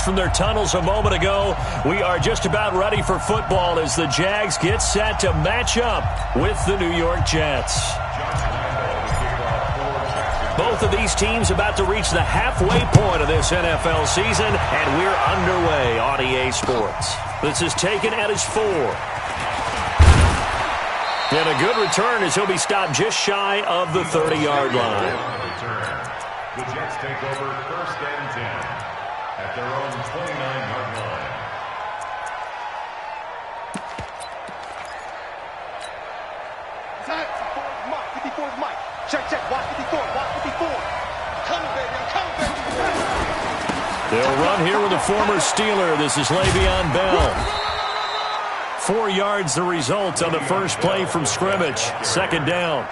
from their tunnels a moment ago. We are just about ready for football as the Jags get set to match up with the New York Jets. Both of these teams about to reach the halfway point of this NFL season, and we're underway on EA Sports. This is taken at his 4. And a good return as he'll be stopped just shy of the 30-yard line. The Jets take over 1st and 10 at their own 29-yard line. Mike, 54 is Mike. Check, watch 54, watch 54. Coming, baby, I'm coming, baby. They'll run here with a former Steeler. This is Le'Veon Bell. 4 yards the result on the first play from scrimmage. 2nd down.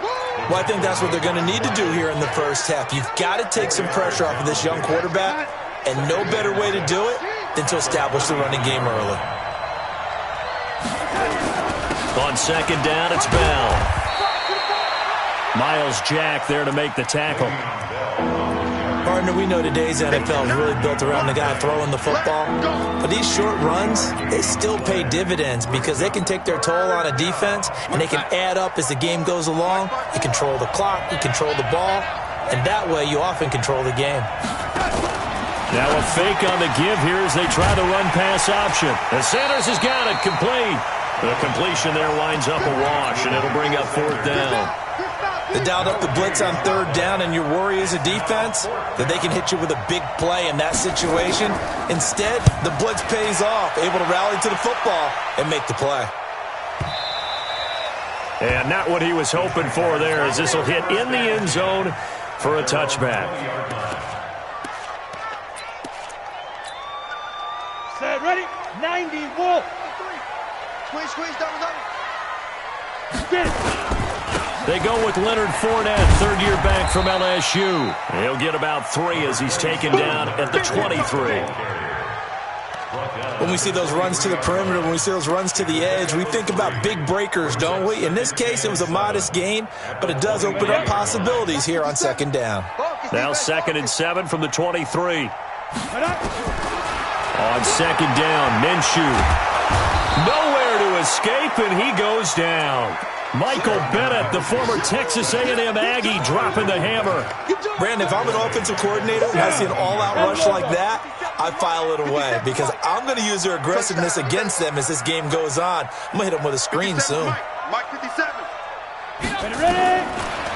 Well, I think that's what they're going to need to do here in the first half. You've got to take some pressure off of this young quarterback, and no better way to do it than to establish the running game early. On 2nd down, it's Bell. Miles Jack there to make the tackle. Partner, we know today's NFL is really built around the guy throwing the football. But these short runs, they still pay dividends because they can take their toll on a defense, and they can add up as the game goes along. You control the clock, you control the ball, and that way you often control the game. Now a fake on the give here as they try the run-pass option. And Sanders has got it complete. The completion there winds up a wash, and it'll bring up 4th down. They dialed up the blitz on 3rd down, and your worry as a defense that they can hit you with a big play in that situation. Instead, the blitz pays off, able to rally to the football and make the play. And not what he was hoping for there, as this will hit in the end zone for a touchback. Set, ready? 90, Wolf. Squeeze, double. Spin. They go with Leonard Fournette, 3rd-year back from LSU. He'll get about 3 as he's taken down at the 23. When we see those runs to the perimeter, when we see those runs to the edge, we think about big breakers, don't we? In this case, it was a modest gain, but it does open up possibilities here on 2nd down. Now 2nd and 7 from the 23. On 2nd down, Minshew. Nowhere to escape, and he goes down. Michael Bennett, the former Texas A&M Aggie, dropping the hammer. Brandon, if I'm an offensive coordinator and I see an all-out rush like that, I file it away because I'm going to use their aggressiveness against them as this game goes on. I'm going to hit them with a screen soon. Mike 57.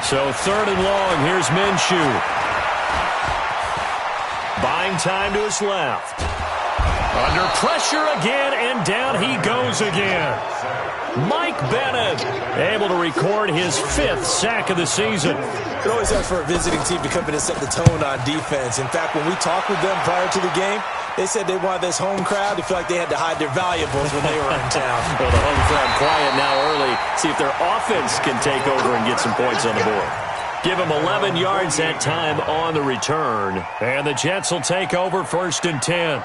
So 3rd and long, here's Minshew. Buying time to his left. Under pressure again, and down he goes again. Mike Bennett able to record his 5th sack of the season. It always has for a visiting team to come in and set the tone on defense. In fact, when we talked with them prior to the game, they said they wanted this home crowd to feel like they had to hide their valuables when they were in town. Well, the home crowd quiet now early. See if their offense can take over and get some points on the board. Give them 11 yards that time on the return. And the Jets will take over 1st and 10.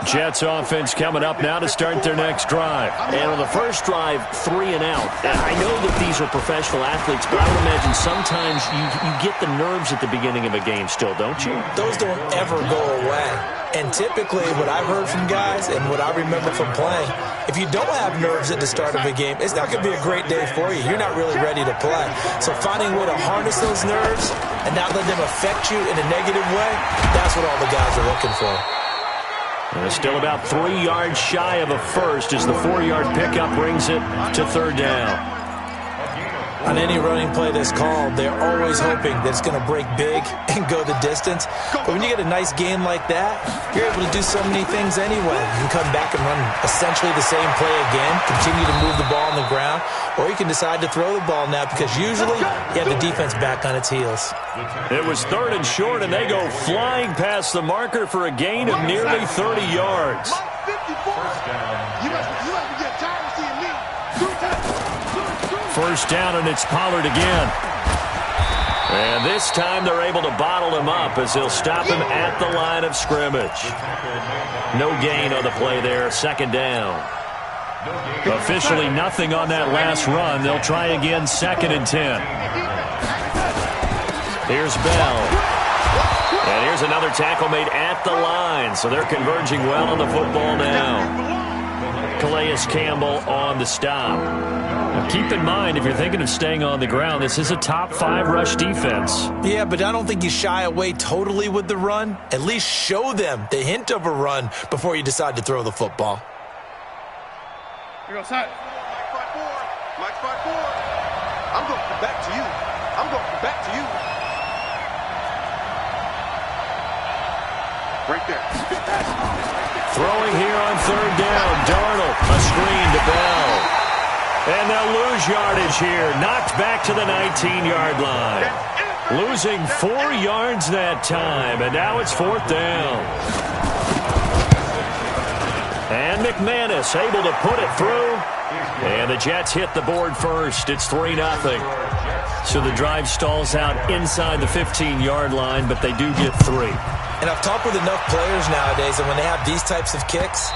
Jets offense coming up now to start their next drive. And on the first drive, 3 and out. I know that these are professional athletes, but I would imagine sometimes you get the nerves at the beginning of a game still, don't you? Those don't ever go away. And typically what I've heard from guys and what I remember from playing, if you don't have nerves at the start of a game, it's not going to be a great day for you. You're not really ready to play. So finding a way to harness those nerves and not let them affect you in a negative way, that's what all the guys are looking for. And still about 3 yards shy of a first as the 4-yard pickup brings it to 3rd down. On any running play that's called, they're always hoping that it's going to break big and go the distance. But when you get a nice gain like that, you're able to do so many things anyway. You can come back and run essentially the same play again, continue to move the ball on the ground, or you can decide to throw the ball now because usually you have the defense back on its heels. It was 3rd and short, and they go flying past the marker for a gain of nearly 30 yards. First down, and it's Pollard again. And this time they're able to bottle him up as they'll stop him at the line of scrimmage. No gain on the play there, second down. Officially nothing on that last run. They'll try again, 2nd and 10. Here's Bell. And here's another tackle made at the line. So they're converging well on the football now. Calais Campbell on the stop. Now keep in mind, if you're thinking of staying on the ground, this is a top 5 rush defense. Yeah, but I don't think you shy away totally with the run. At least show them the hint of a run before you decide to throw the football. Here goes Mike 5-4. Mike 5-4. I'm going to come back to you. I'm going to come back to you. Right there. Throwing here on 3rd down. Darnold, a screen to Bell. And they'll lose yardage here. Knocked back to the 19-yard line. Losing 4 yards that time. And now it's 4th down. And McManus able to put it through. And the Jets hit the board first. It's 3-0. So the drive stalls out inside the 15-yard line, but they do get 3. And I've talked with enough players nowadays that when they have these types of kicks,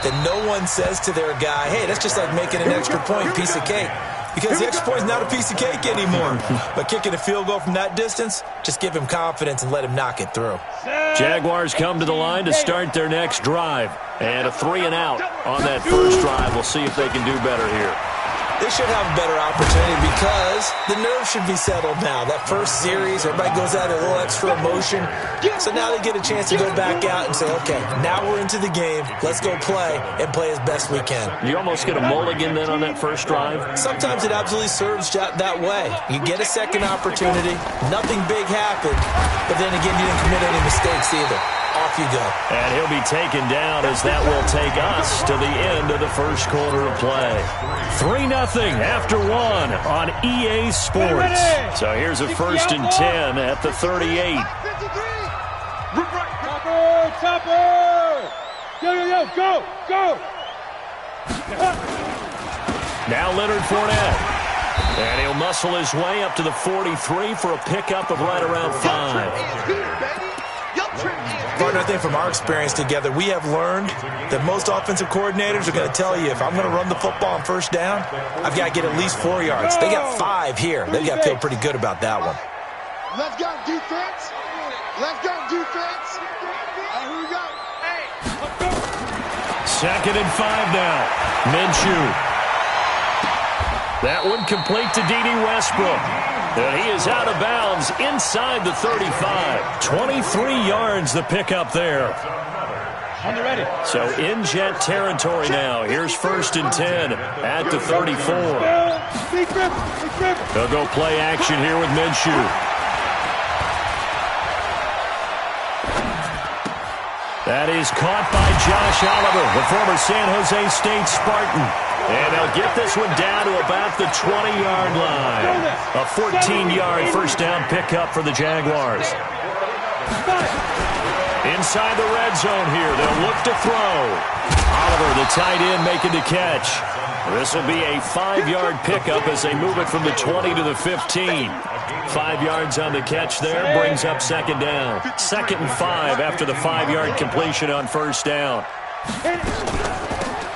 that no one says to their guy, hey, that's just like making an extra point, piece of cake. Because the extra point is not a piece of cake anymore. But kicking a field goal from that distance, just give him confidence and let him knock it through. Jaguars come to the line to start their next drive. And a 3-and-out on that first drive. We'll see if they can do better here. They should have a better opportunity because the nerves should be settled now. That first series, everybody goes out a little extra emotion. So now they get a chance to go back out and say, okay, now we're into the game. Let's go play and play as best we can. You almost get a mulligan then on that first drive? Sometimes it absolutely serves that way. You get a second opportunity. Nothing big happened. But then again, you didn't commit any mistakes either. Off you go. And he'll be taken down as that will take us to the end of the first quarter of play. 3-0 after 1 on EA Sports. So here's a 1st and 10 at the 38. Chopper! Go! Now Leonard Fournette. And he'll muscle his way up to the 43 for a pickup of right around 5. Partner, I think from our experience together, we have learned that most offensive coordinators are going to tell you, if I'm going to run the football on 1st down, I've got to get at least 4 yards. They got 5 here. They've got to feel pretty good about that one. Let's go defense. Let's go defense. Here we go. Hey. 2nd and 5 now. Minshew. That one complete to D.D. Westbrook. And he is out of bounds inside the 35. 23 yards the pickup there. On the ready. So in Jet territory now. Here's 1st and 10 at the 34. They'll go play action here with Minshew. That is caught by Josh Oliver, the former San Jose State Spartan. And they'll get this one down to about the 20-yard line. A 14-yard first down pickup for the Jaguars. Inside the red zone here, they'll look to throw. Oliver, the tight end, making the catch. This will be a 5-yard pickup as they move it from the 20 to the 15. 5 yards on the catch there, brings up 2nd down. 2nd and 5 after the 5-yard completion on 1st down.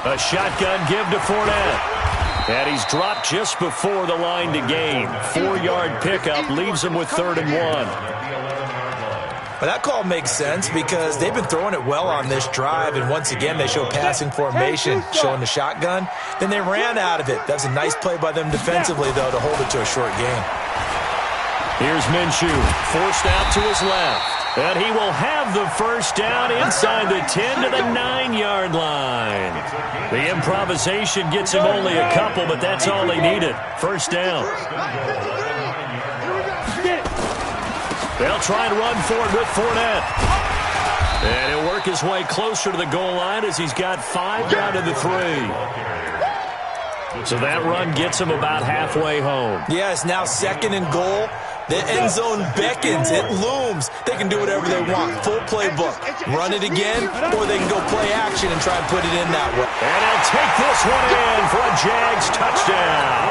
A shotgun give to Fournette. And he's dropped just before the line to gain. 4-yard pickup leaves him with 3rd and 1. Well, that call makes sense because they've been throwing it well on this drive, and once again they show passing formation, showing the shotgun. Then they ran out of it. That's a nice play by them defensively, though, to hold it to a short gain. Here's Minshew, forced out to his left. And he will have the first down inside the 10 to the 9-yard line. The improvisation gets him only a couple, but that's all they needed. First down. They'll try and run forward with Fournette. And he'll work his way closer to the goal line as he's got 5 down to the 3. So that run gets him about halfway home. Yeah, it's now 2nd and goal. The end zone beckons. It looms. They can do whatever they want. Full playbook. Run it again, or they can go play action and try and put it in that way. And he'll take this one in for a Jags touchdown.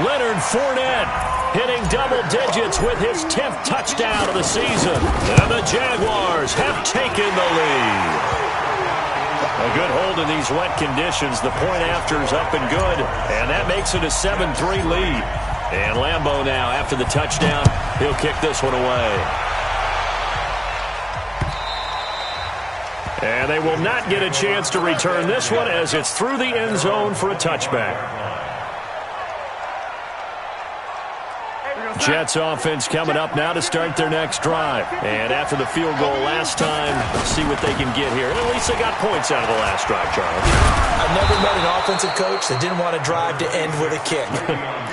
Leonard Fournette hitting double digits with his 10th touchdown of the season. And the Jaguars have taken the lead. A good hold in these wet conditions. The point after is up and good, and that makes it a 7-3 lead. And Lambeau now, after the touchdown, he'll kick this one away. And they will not get a chance to return this one as it's through the end zone for a touchback. Jets offense coming up now to start their next drive. And after the field goal last time, see what they can get here. And at least they got points out of the last drive, Charles. I've never met an offensive coach that didn't want to drive to end with a kick.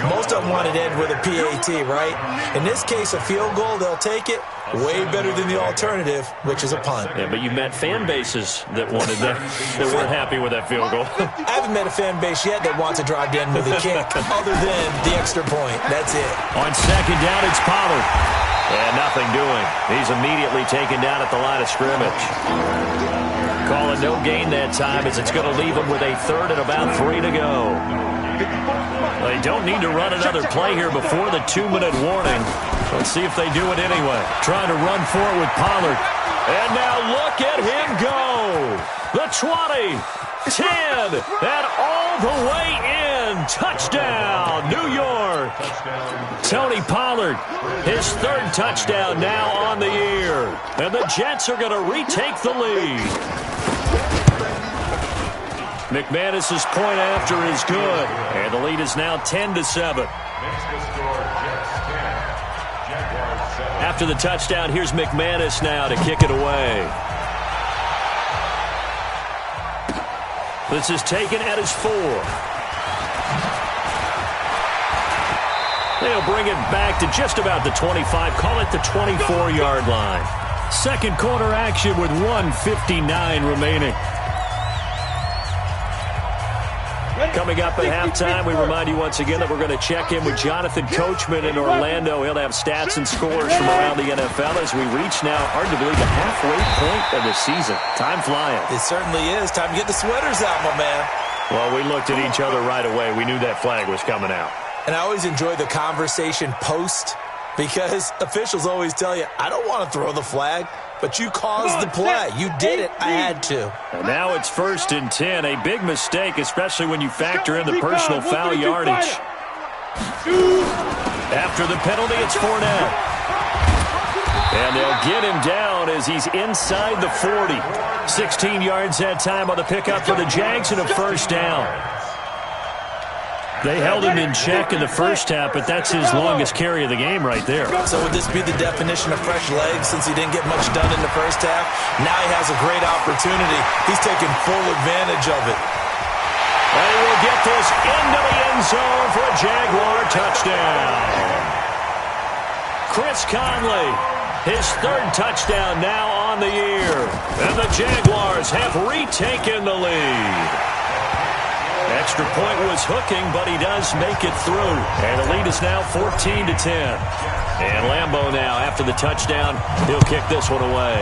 Most of them wanted to end with a PAT, right? In this case, a field goal, they'll take it. Way better than the alternative, which is a punt. Yeah, but you met fan bases that wanted that weren't happy with that field goal. I haven't met a fan base yet that wants to drive to end with a kick, other than the extra point. That's it. On second down, it's Pollard. And nothing doing. He's immediately taken down at the line of scrimmage. Call it no gain that time as it's going to leave him with a third and about 3 to go. They don't need to run another play here before the 2-minute warning. Let's see if they do it anyway. Trying to run for it with Pollard. And now look at him go. The 20, 10, and all the way in. Touchdown, New York. Tony Pollard, his 3rd touchdown now on the year. And the Jets are going to retake the lead. McManus's point after is good, and the lead is now 10-7. After the touchdown, here's McManus now to kick it away. This is taken at his 4. They'll bring it back to just about the 25, call it the 24-yard line. Second quarter action with 1:59 remaining. Coming up at halftime, we remind you once again that we're going to check in with Jonathan Coachman in Orlando. He'll have stats and scores from around the NFL as we reach now, hard to believe, the halfway point of the season. Time flying. It certainly is. Time to get the sweaters out, my man. Well, we looked at each other right away. We knew that flag was coming out. And I always enjoy the conversation post because officials always tell you, I don't want to throw the flag. But you caused the play. You did it. I had to. And now it's 1st and 10. A big mistake, especially when you factor in the personal foul yardage. After the penalty, it's Fournette. And they'll get him down as he's inside the 40. 16 yards that time on the pickup for the Jags and a first down. They held him in check in the first half, but that's his longest carry of the game right there. So would this be the definition of fresh legs since he didn't get much done in the first half? Now he has a great opportunity. He's taking full advantage of it. And he will get this into the end zone for a Jaguar touchdown. Chris Conley, his 3rd touchdown now on the year. And the Jaguars have retaken the lead. Extra point was hooking, but he does make it through. And the lead is now 14-10. And Lambeau now, after the touchdown, he'll kick this one away.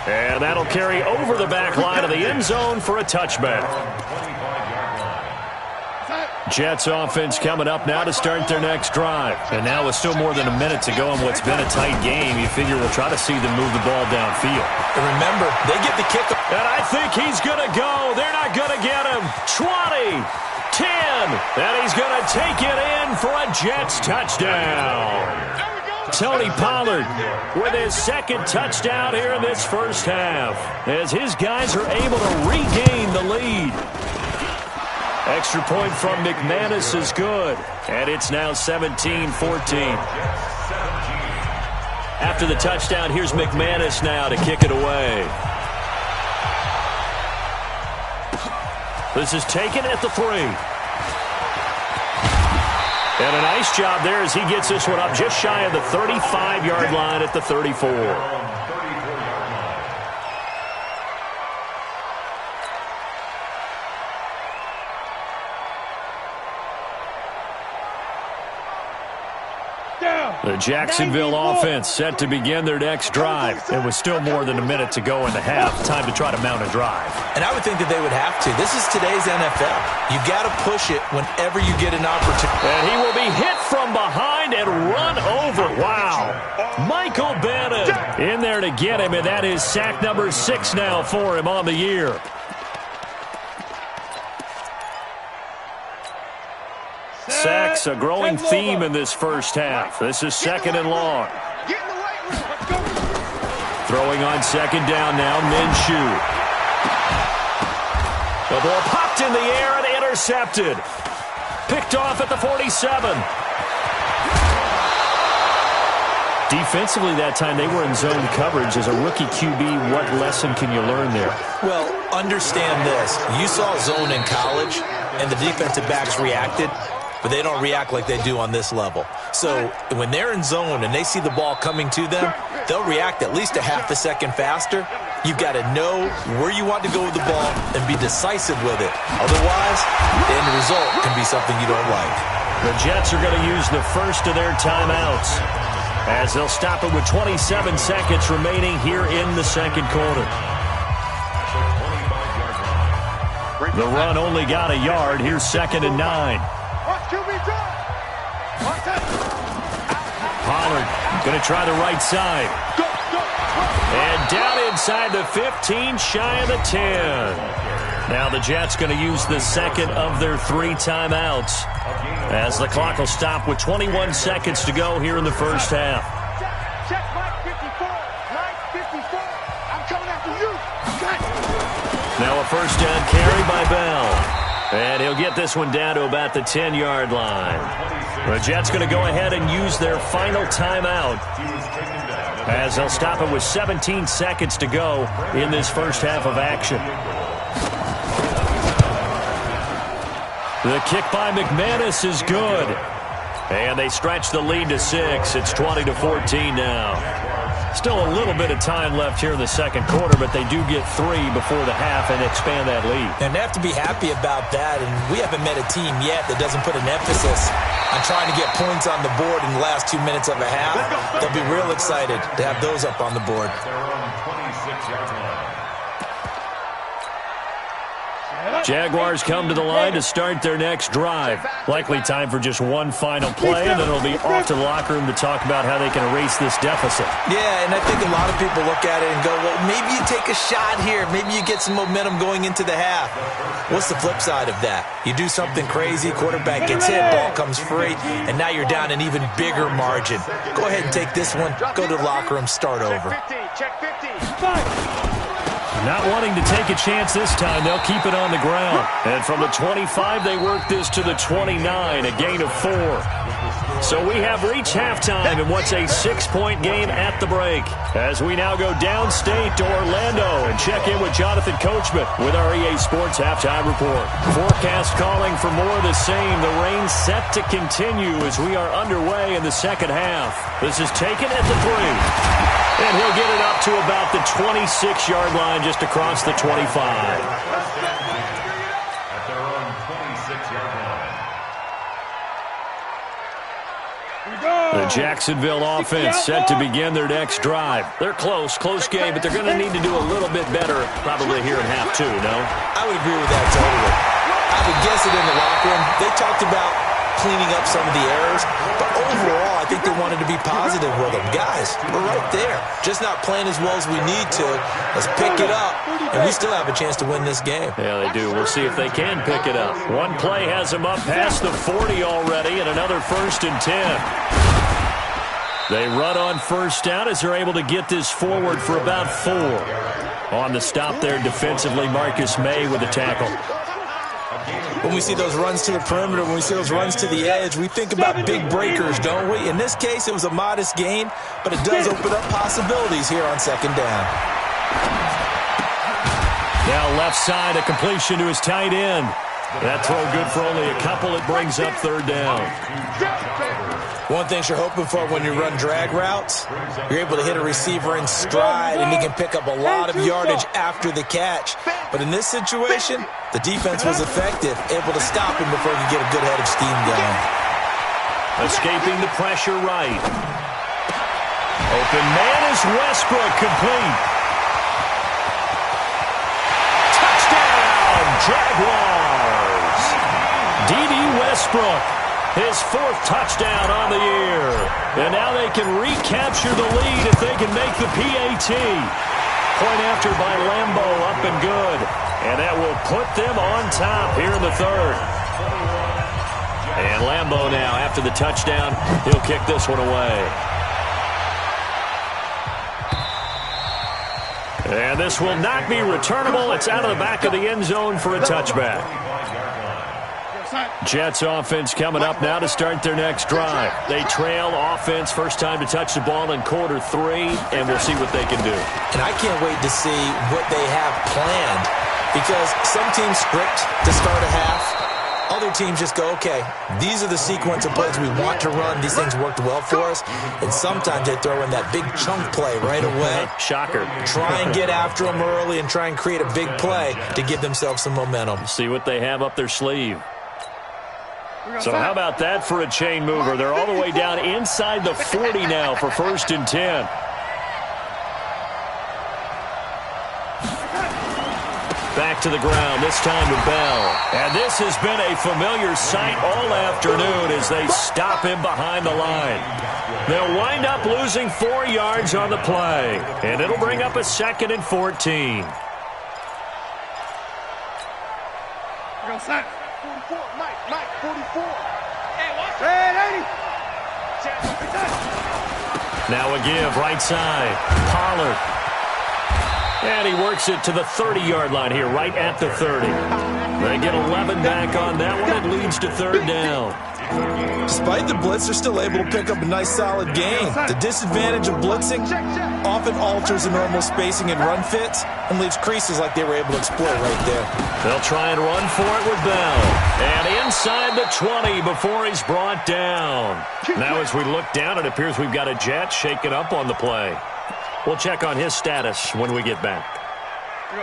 And that'll carry over the back line of the end zone for a touchback. Jets offense coming up now to start their next drive. And now with still more than a minute to go in what's been a tight game, you figure we'll try to see them move the ball downfield. And remember, they get the kick. And I think he's going to go. They're not going to get him. 20, 10, and he's going to take it in for a Jets touchdown. Tony Pollard with his 2nd touchdown here in this first half as his guys are able to regain the lead. Extra point from McManus is good, and it's now 17-14. After the touchdown, here's McManus now to kick it away. This is taken at the 3. And a nice job there as he gets this one up just shy of the 35-yard line at the 34. Down. The Jacksonville offense set to begin their next drive. It was still more than a minute to go in the half. Time to try to mount a drive. And I would think that they would have to. This is today's NFL. You got to push it whenever you get an opportunity. And he will be hit from behind and run over. Wow. Michael Bennett in there to get him, and that is sack number 6 now for him on the year. Sacks, a growing theme in this first half. This is 2nd and long. Throwing on 2nd down now, Minshew. The ball popped in the air and intercepted. Picked off at the 47. Defensively that time, they were in zone coverage. As a rookie QB, what lesson can you learn there? Well, understand this. You saw zone in college, and the defensive backs reacted, but they don't react like they do on this level. So when they're in zone and they see the ball coming to them, they'll react at least a half a second faster. You've got to know where you want to go with the ball and be decisive with it. Otherwise, the end result can be something you don't like. The Jets are going to use the first of their timeouts, as they'll stop it with 27 seconds remaining here in the second quarter. The run only got a yard. Here's 2nd and 9. Pollard going to try the right side. And down inside the 15, shy of the 10. Now the Jets going to use the second of their 3 timeouts, as the clock will stop with 21 seconds to go here in the first half. Check Mike 54. Mike 54. I'm coming after you. Now a first down carry by Bell. And he'll get this one down to about the 10-yard line. The Jets going to go ahead and use their final timeout, as they'll stop it with 17 seconds to go in this first half of action. The kick by McManus is good. And they stretch the lead to 6. It's 20-14 now. Still a little bit of time left here in the second quarter, but they do get 3 before the half and expand that lead. And they have to be happy about that, and we haven't met a team yet that doesn't put an emphasis on trying to get points on the board in the last 2 minutes of a half. They'll be real excited to have those up on the board. Jaguars come to the line to start their next drive. Likely time for just one final play, and then it'll be off to the locker room to talk about how they can erase this deficit. Yeah, and I think a lot of people look at it and go, well, maybe you take a shot here. Maybe you get some momentum going into the half. What's the flip side of that? You do something crazy, quarterback gets hit, ball comes free, and now you're down an even bigger margin. Go ahead and take this one, go to the locker room, start over. Check 50. Not wanting to take a chance this time, they'll keep it on the ground. And from the 25, they work this to the 29, a gain of 4. So we have reached halftime in what's a 6-point game at the break, as we now go downstate to Orlando and check in with Jonathan Coachman with our EA Sports Halftime Report. Forecast calling for more of the same. The rain set to continue as we are underway in the second half. This is taken at the 3. And he'll get it up to about the 26-yard line, just across the 25. At their own 26-yard line. The Jacksonville offense set to begin their next drive. They're close game, but they're going to need to do a little bit better probably here in half 2, no? I would agree with that totally. I would guess it in the locker room. They talked about cleaning up some of the errors, but overall, I think they wanted to be positive with them. Guys, we're right there. Just not playing as well as we need to. Let's pick it up, and we still have a chance to win this game. Yeah, they do. We'll see if they can pick it up. One play has them up past the 40 already, and another 1st and 10. They run on first down as they're able to get this forward for about 4. On the stop there defensively, Marcus May with the tackle. When we see those runs to the perimeter, when we see those runs to the edge, we think about big breakers, don't we? In this case, it was a modest gain, but it does open up possibilities here on second down. Now left side, a completion to his tight end. That throw good for only a couple. It brings up 3rd down. One thing you're hoping for when you run drag routes, you're able to hit a receiver in stride, and he can pick up a lot of yardage after the catch. But in this situation, the defense was effective, able to stop him before he could get a good head of steam going. Escaping the pressure right. Open man is Westbrook, complete. Touchdown, Jaguars. D.D. Westbrook, his 4th touchdown on the year. And now they can recapture the lead if they can make the PAT. Point after by Lambo, up and good. And that will put them on top here in the 3rd. And Lambo now, after the touchdown, he'll kick this one away. And this will not be returnable. It's out of the back of the end zone for a touchback. Jets offense coming up now to start their next drive. They trail offense, first time to touch the ball in quarter 3, and we'll see what they can do. And I can't wait to see what they have planned, because some teams script to start a half. Other teams just go, okay, these are the sequence of plays we want to run. These things worked well for us. And sometimes they throw in that big chunk play right away. Shocker. Try and get after them early and try and create a big play to give themselves some momentum. See what they have up their sleeve. So how about that for a chain mover? They're all the way down inside the 40 now for 1st and 10. Back to the ground, this time to Bell. And this has been a familiar sight all afternoon as they stop him behind the line. They'll wind up losing 4 yards on the play. And it'll bring up a 2nd and 14. Go sack. 44, Mike, 44. Hey, 80. Now a give, right side. Pollard. And he works it to the 30-yard line here, right at the 30. They get 11 back on that one. It leads to 3rd down. Despite the blitz, they're still able to pick up a nice, solid gain. The disadvantage of blitzing often alters the normal spacing and run fits and leaves creases like they were able to exploit right there. They'll try and run for it with Bell. And inside the 20 before he's brought down. Now as we look down, it appears we've got a Jet shaken up on the play. We'll check on his status when we get back.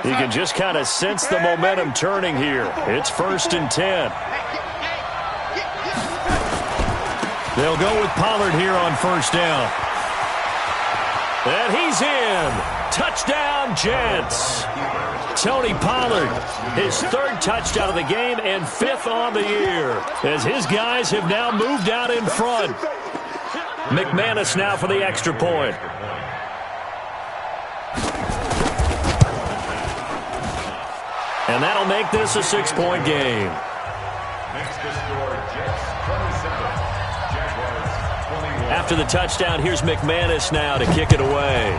You can just kind of sense the momentum turning here. It's 1st and 10. They'll go with Pollard here on 1st down. And he's in. Touchdown, Jets. Tony Pollard, his 3rd touchdown of the game and 5th on the year, as his guys have now moved out in front. McManus now for the extra point. And that'll make this a 6-point game. Next to score, Jets 27, Jaguars 21. After the touchdown, here's McManus now to kick it away.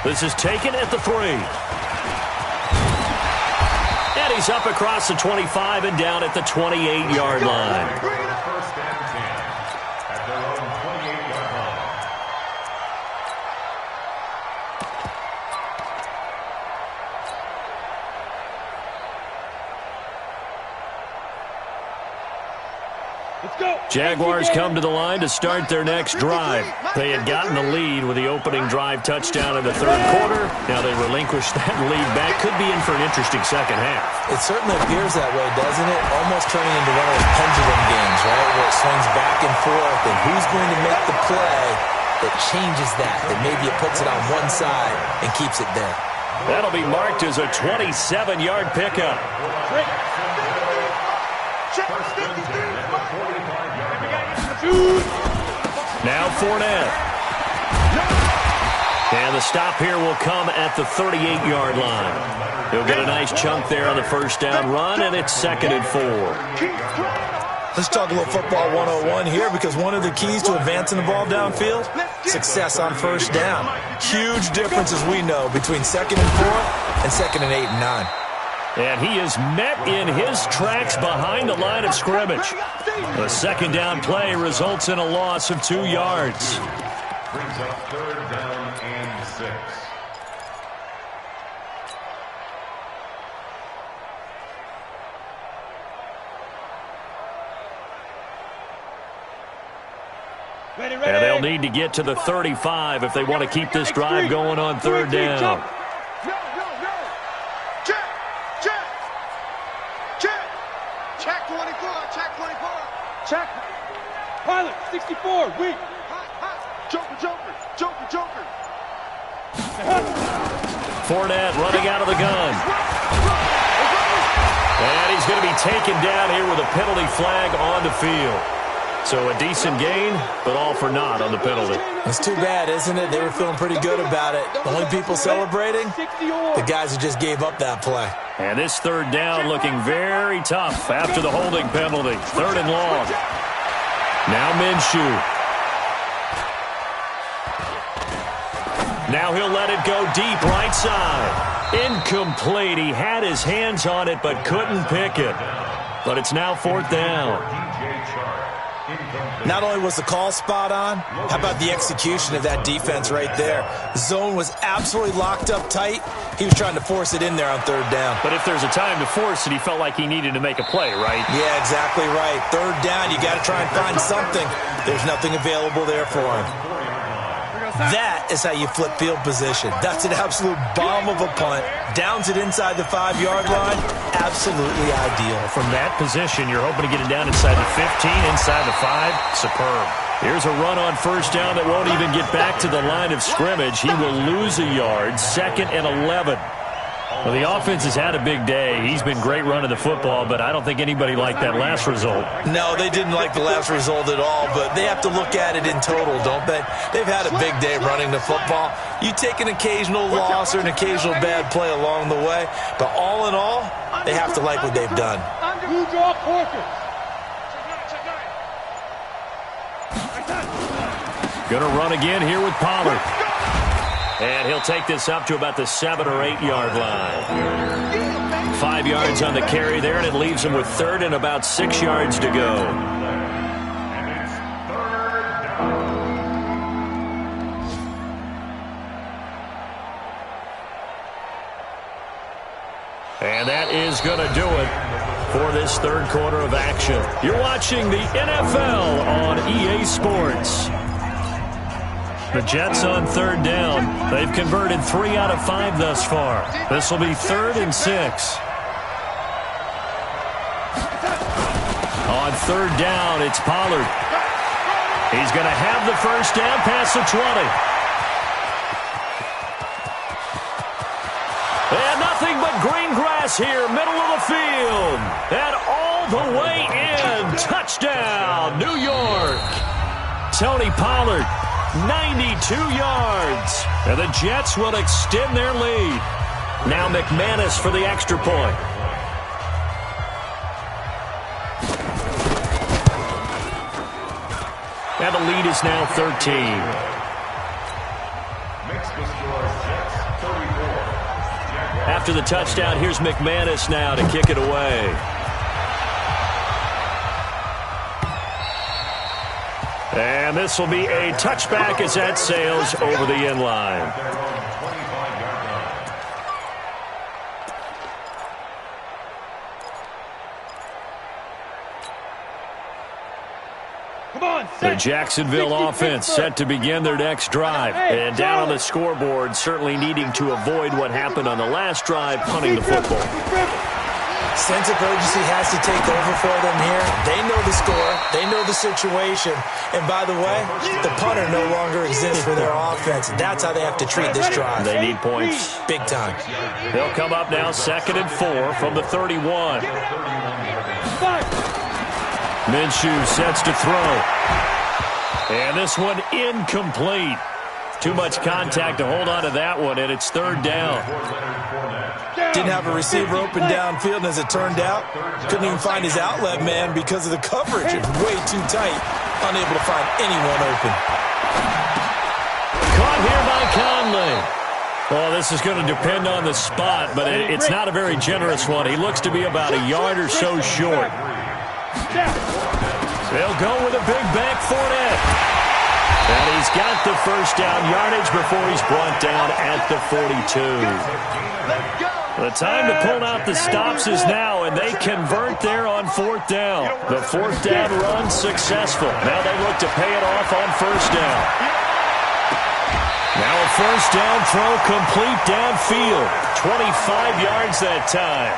This is taken at the 3. And he's up across the 25 and down at the 28-yard line. 1st and 10 at their own 28-yard line. Jaguars come to the line to start their next drive. They had gotten the lead with the opening drive touchdown in the 3rd quarter. Now they relinquish that lead back. Could be in for an interesting second half. It certainly appears that way, doesn't it? Almost turning into one of those pendulum games, right, where it swings back and forth, and who's going to make the play that changes that maybe it puts it on one side and keeps it there. That'll be marked as a 27-yard pickup. Now Fournette. And the stop here will come at the 38-yard line. He'll get a nice chunk there on the 1st down run, and it's 2nd and 4. Let's talk a little football 101 here, because one of the keys to advancing the ball downfield, success on 1st down. Huge difference, as we know, between 2nd and 4 and 2nd and 8 and 9. And he is met in his tracks behind the line of scrimmage. The 2nd down play results in a loss of 2 yards. Brings up 3rd down and 6. And they'll need to get to the 35 if they want to keep this drive going on 3rd down. Check 24. Pilot, 64, weak. Joker, Joker, Joker, Joker. Fournette running out of the gun. And he's going to be taken down here with a penalty flag on the field. So a decent gain, but all for naught on the penalty. It's too bad, isn't it? They were feeling pretty good about it. The only people celebrating, the guys who just gave up that play. And this third down looking very tough after the holding penalty. Third and long. Now Minshew. Now he'll let it go deep right side. Incomplete. He had his hands on it but couldn't pick it. But it's now fourth down. Not only was the call spot on, how about the execution of that defense right there? The zone was absolutely locked up tight. He was trying to force it in there on third down. But if there's a time to force it, he felt like he needed to make a play, right? Yeah, exactly right. Third down, you got to try and find something. There's nothing available there for him. That is how you flip field position. That's an absolute bomb of a punt. Downs it inside the 5-yard line. Absolutely ideal. From that position, you're hoping to get it down inside the 15, inside the 5. Superb. Here's a run on first down that won't even get back to the line of scrimmage. He will lose a yard. 2nd and 11. Well, the offense has had a big day. He's been great running the football, but I don't think anybody liked that last result. No, they didn't like the last result at all, but they have to look at it in total, don't they? They've had a big day running the football. You take an occasional loss or an occasional bad play along the way, but all in all, they have to like what they've done. Gonna run again here with Pollard. And he'll take this up to about the 7 or 8 yard line. 5 yards on the carry there, and it leaves him with 3rd and about 6 yards to go. And it's 3rd down. And that is going to do it for this third quarter of action. You're watching the NFL on EA Sports. The Jets on third down. They've converted 3 out of 5 thus far. This will be 3rd and 6. On third down, it's Pollard. He's going to have the first down past the 20. And nothing but green grass here, middle of the field. And all the way in. Touchdown, New York. Tony Pollard. 92 yards. And the Jets will extend their lead. Now McManus for the extra point. And the lead is now 13. After the touchdown, here's McManus now to kick it away. And this will be a touchback as that sails over the end line. The Jacksonville offense set to begin their next drive. And down on the scoreboard, certainly needing to avoid what happened on the last drive, punting the football. Sense of urgency has to take over for them here. They know the score. They know the situation. And by the way, the punter no longer exists for their offense. That's how they have to treat this drive. They need points. Big time. They'll come up now 2nd and 4 from the 31. Minshew sets to throw. And this one incomplete. Too much contact to hold on to that one, and it's 3rd down. Didn't have a receiver open downfield, and as it turned out, couldn't even find his outlet man because of the coverage. It was way too tight, unable to find anyone open. Caught here by Conley. Well, this is going to depend on the spot, but it's not a very generous one. He looks to be about a yard or so short. They'll go with a big bank Fournette. And he's got the first down yardage before he's brought down at the 42. The time to pull out the stops is now, and they convert there on 4th down. The 4th down run successful. Now they look to pay it off on 1st down. Now a 1st down throw complete downfield. 25 yards that time.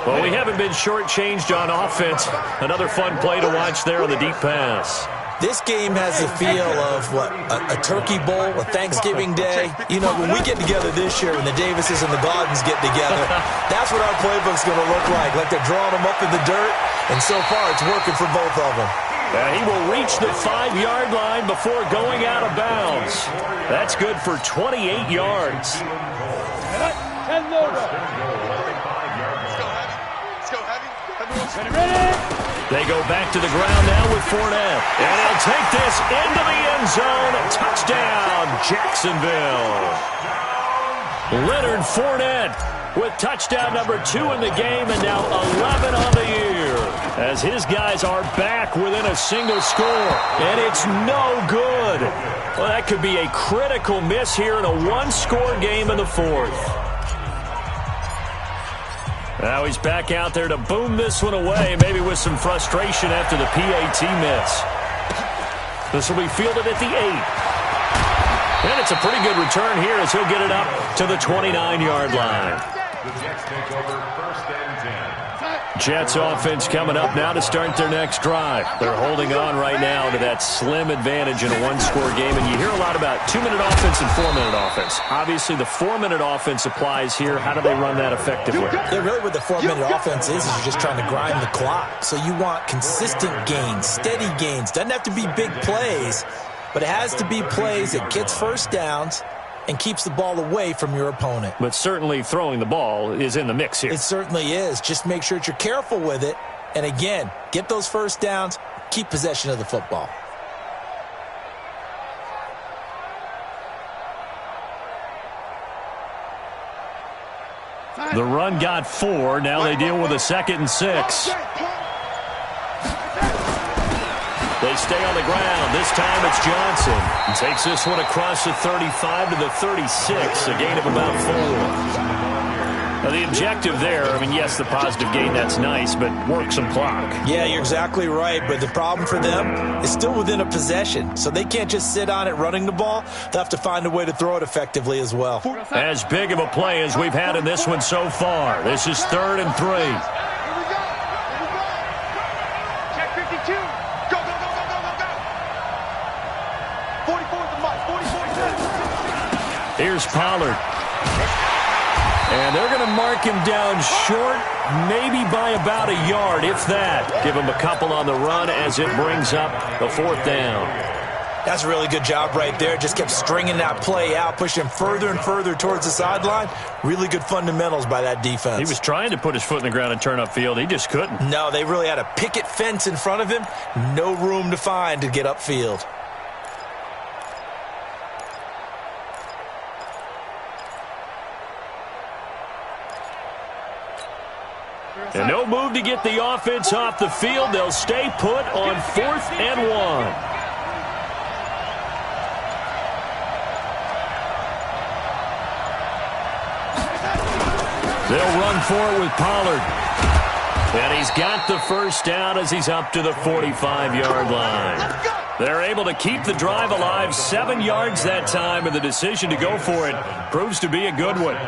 Well, we haven't been shortchanged on offense. Another fun play to watch there on the deep pass. This game has the feel of, what, a turkey bowl, a Thanksgiving day. You know, when we get together this year and the Davises and the Gaudens get together, that's what our playbook's going to look like. Like they're drawing them up in the dirt, and so far it's working for both of them. He will reach the 5-yard line before going out of bounds. That's good for 28 yards. They go back to the ground now with Fournette. And he'll take this into the end zone. Touchdown, Jacksonville. Leonard Fournette with touchdown number 2 in the game and now 11 on the year. As his guys are back within a single score. And it's no good. Well, that could be a critical miss here in a one-score game in the fourth. Now he's back out there to boom this one away, maybe with some frustration after the PAT miss. This will be fielded at the 8. And it's a pretty good return here as he'll get it up to the 29-yard line. The Jets take over 1st and 10. Jets offense coming up now to start their next drive. They're holding on right now to that slim advantage in a one-score game. And you hear a lot about 2-minute offense and 4-minute offense. Obviously, the 4-minute offense applies here. How do they run that effectively? Yeah, really what the 4-minute offense is you're just trying to grind the clock. So you want consistent gains, steady gains. Doesn't have to be big plays, but it has to be plays that gets first downs and keeps the ball away from your opponent. But certainly throwing the ball is in the mix here. It certainly is. Just make sure that you're careful with it. And again, get those first downs, keep possession of the football. The run got 4. Now they deal with a 2nd and 6. They stay on the ground. This time it's Johnson. He takes this one across the 35 to the 36, a gain of about 4. Now the objective there, I mean, yes, the positive gain, that's nice, but work some clock. Yeah, you're exactly right, but the problem for them is still within a possession, so they can't just sit on it running the ball. They'll have to find a way to throw it effectively as well. As big of a play as we've had in this one so far. This is 3rd and 3. Check 52. Go, go, go, go, go, go, go. 44 is the mark. 44 is it. Here's Pollard. And they're going to mark him down short, maybe by about a yard, if that. Give him a couple on the run as it brings up the 4th down. That's a really good job right there. Just kept stringing that play out, pushing him further and further towards the sideline. Really good fundamentals by that defense. He was trying to put his foot in the ground and turn upfield. He just couldn't. No, they really had a picket fence in front of him. No room to find to get upfield. And no move to get the offense off the field. They'll stay put on 4th and 1. They'll run for it with Pollard. And he's got the first down as he's up to the 45-yard line. They're able to keep the drive alive, 7 yards that time, and the decision to go for it proves to be a good one.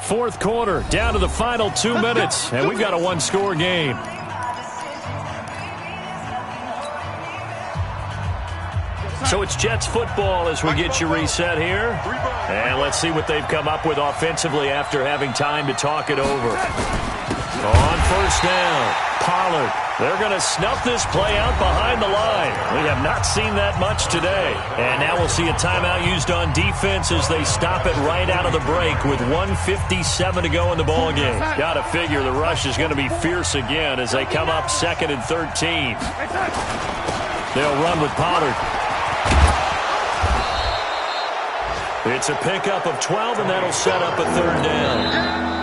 Fourth quarter, down to the final 2 minutes, and we've got a one-score game. So it's Jets football as we get you reset here. And let's see what they've come up with offensively after having time to talk it over. On first down, Pollard. They're going to snuff this play out behind the line. We have not seen that much today. And now we'll see a timeout used on defense as they stop it right out of the break with 1:57 to go in the ballgame. Got to figure the rush is going to be fierce again as they come up 2nd and 13. They'll run with Pollard. It's a pickup of 12, and that'll set up a 3rd down.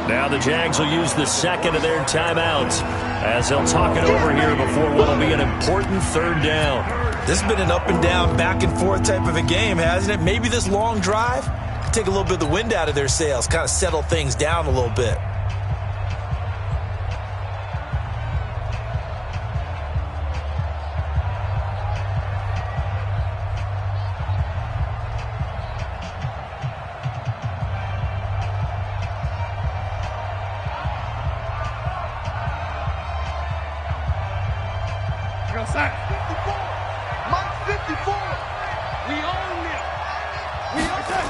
Now the Jags will use the 2nd of their timeouts as they'll talk it over here before what will be an important 3rd down. This has been an up and down, back and forth type of a game, hasn't it? Maybe this long drive could take a little bit of the wind out of their sails, kind of settle things down a little bit. Mike 54. We own it. We own it.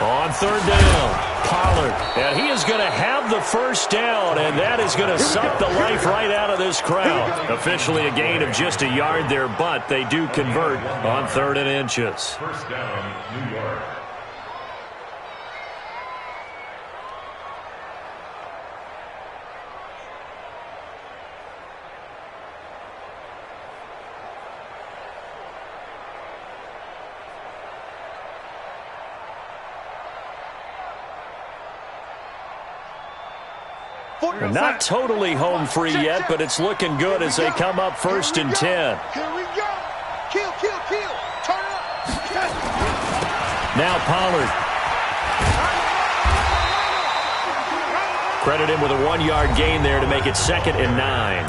On third down, Pollard. And he is going to have the first down, and that is going to suck the life right out of this crowd. Officially a gain of just a yard there, but they do convert on 3rd and inches. First down, New York. Not totally home free yet, but it's looking good as they come up 1st and 10. Here we go. Kill. Turn up. Now Pollard. Credit him with a 1-yard gain there to make it 2nd and 9.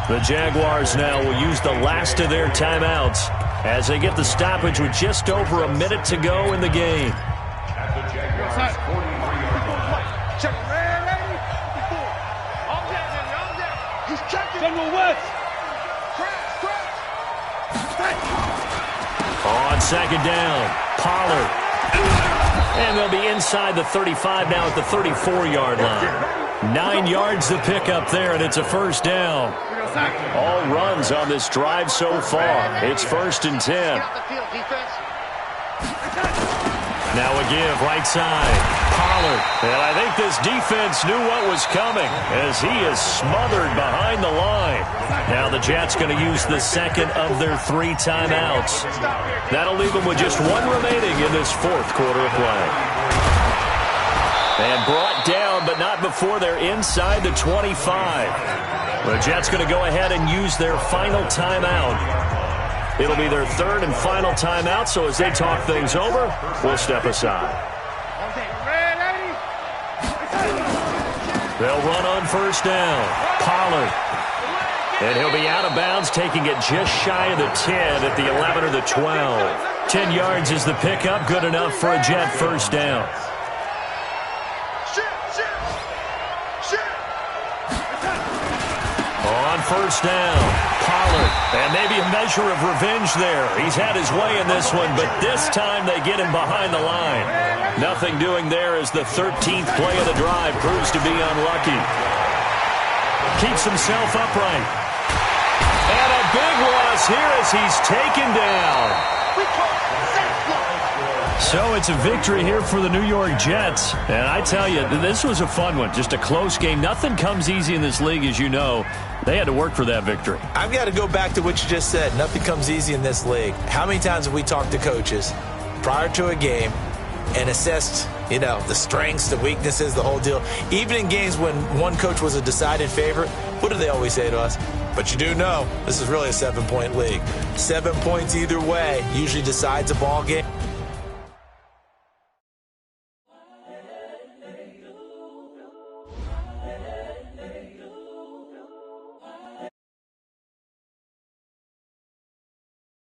The Jaguars now will use the last of their timeouts as they get the stoppage with just over a minute to go in the game. At the Jaguars' 43-yard line. Check. He's checking. General West. On 2nd down, Pollard. And they'll be inside the 35 now at the 34-yard line. 9 yards to pick up there, and it's a first down. All runs on this drive so far. It's 1st and 10. Now a give, right side. Pollard. And I think this defense knew what was coming as he is smothered behind the line. Now the Jets going to use the 2nd of their 3 timeouts. That'll leave them with just 1 remaining in this 4th quarter of play. And brought down, but not before they're inside the 25. The Jets going to go ahead and use their final timeout. It'll be their 3rd and final timeout, so as they talk things over, we'll step aside. They'll run on 1st down. Pollard. And he'll be out of bounds, taking it just shy of the 10 at the 11 or the 12. 10 yards is the pickup, good enough for a Jet first down. On 1st down, Pollard. And maybe a measure of revenge there. He's had his way in this one, but this time they get him behind the line. Nothing doing there as the 13th play of the drive proves to be unlucky. Keeps himself upright. And a big loss here as he's taken down. So it's a victory here for the New York Jets. And I tell you, this was a fun one. Just a close game. Nothing comes easy in this league, as you know. They had to work for that victory. I've got to go back to what you just said. Nothing comes easy in this league. How many times have we talked to coaches prior to a game and assessed, the strengths, the weaknesses, the whole deal? Even in games when one coach was a decided favorite, what do they always say to us? But you do know this is really a 7-point league. 7 points either way usually decides a ball game.